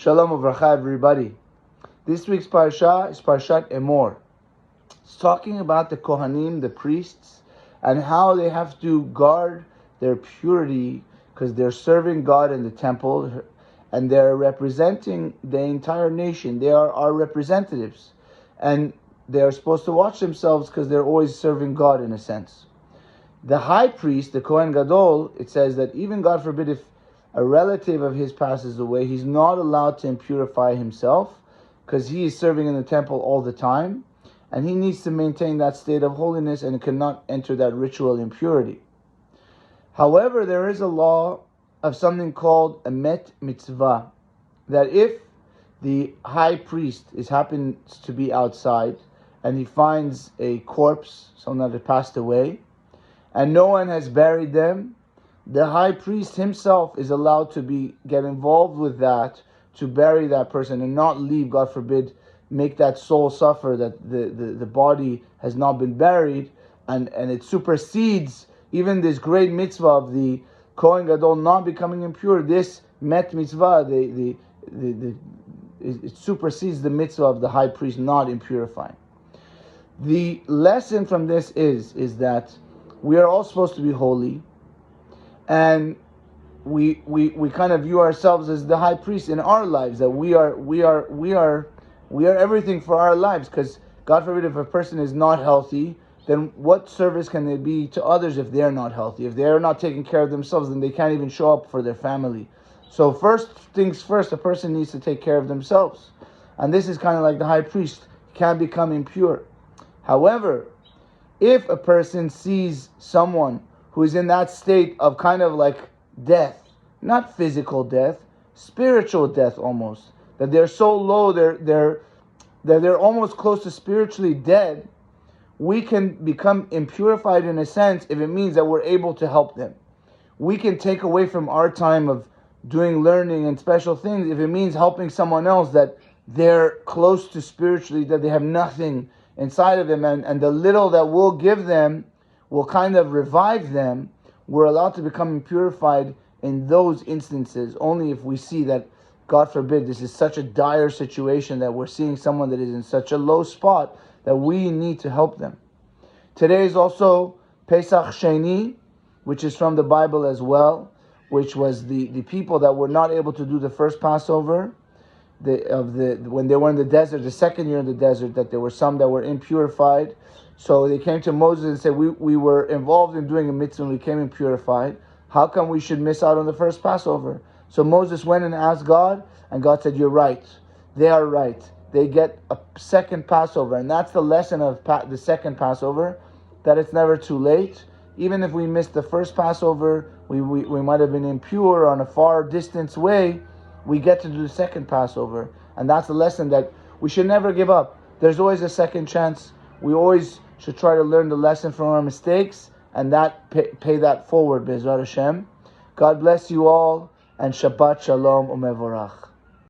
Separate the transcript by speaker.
Speaker 1: Shalom uvracha, everybody. This week's parasha is Parashat Emor. It's talking about the Kohanim, the priests, and how they have to guard their purity because they're serving God in the temple and they're representing the entire nation. They are our representatives, and they're supposed to watch themselves because they're always serving God in a sense. The high priest, the Kohen Gadol, it says that even, God forbid, if a relative of his passes away, he's not allowed to impurify himself because he is serving in the temple all the time, and he needs to maintain that state of holiness and cannot enter that ritual impurity. However, there is a law of something called a met mitzvah, that if the high priest happens to be outside and he finds a corpse, someone that had passed away, and no one has buried them, the high priest himself is allowed to get involved with that, to bury that person and not leave, God forbid, make that soul suffer that the body has not been buried, and it supersedes even this great mitzvah of the Kohen Gadol not becoming impure. This met mitzvah, it supersedes the mitzvah of the high priest not impurifying. The lesson from this is that we are all supposed to be holy, and we kind of view ourselves as the high priest in our lives, that we are everything for our lives, because God forbid if a person is not healthy, then what service can they be to others if they're not healthy? If they're not taking care of themselves, then they can't even show up for their family. So first things first, a person needs to take care of themselves, and this is kind of like the high priest can't become impure. However, if a person sees someone who is in that state of kind of like death, not physical death, spiritual death almost, that they're so low, they're almost close to spiritually dead, we can become impurified in a sense if it means that we're able to help them. We can take away from our time of doing learning and special things if it means helping someone else that they're close to spiritually, that they have nothing inside of them, and the little that we'll give them will kind of revive them. We're allowed to become purified in those instances only if we see that, God forbid, this is such a dire situation that we're seeing someone that is in such a low spot that we need to help them. Today is also Pesach Sheni, which is from the Bible as well, which was the people that were not able to do the first Passover, when they were in the desert, the second year in the desert, that there were some that were impurified. So they came to Moses and said, we were involved in doing a mitzvah and we came impurified. How come we should miss out on the first Passover? So Moses went and asked God, and God said, you're right. They are right. They get a second Passover. And that's the lesson of the second Passover, that it's never too late. Even if we missed the first Passover, we might have been impure on a far distance way, we get to do the second Passover. And that's the lesson, that we should never give up. There's always a second chance. We always should try to learn the lesson from our mistakes and that pay that forward, Be'ezrat Hashem. God bless you all, and Shabbat Shalom Umevorach.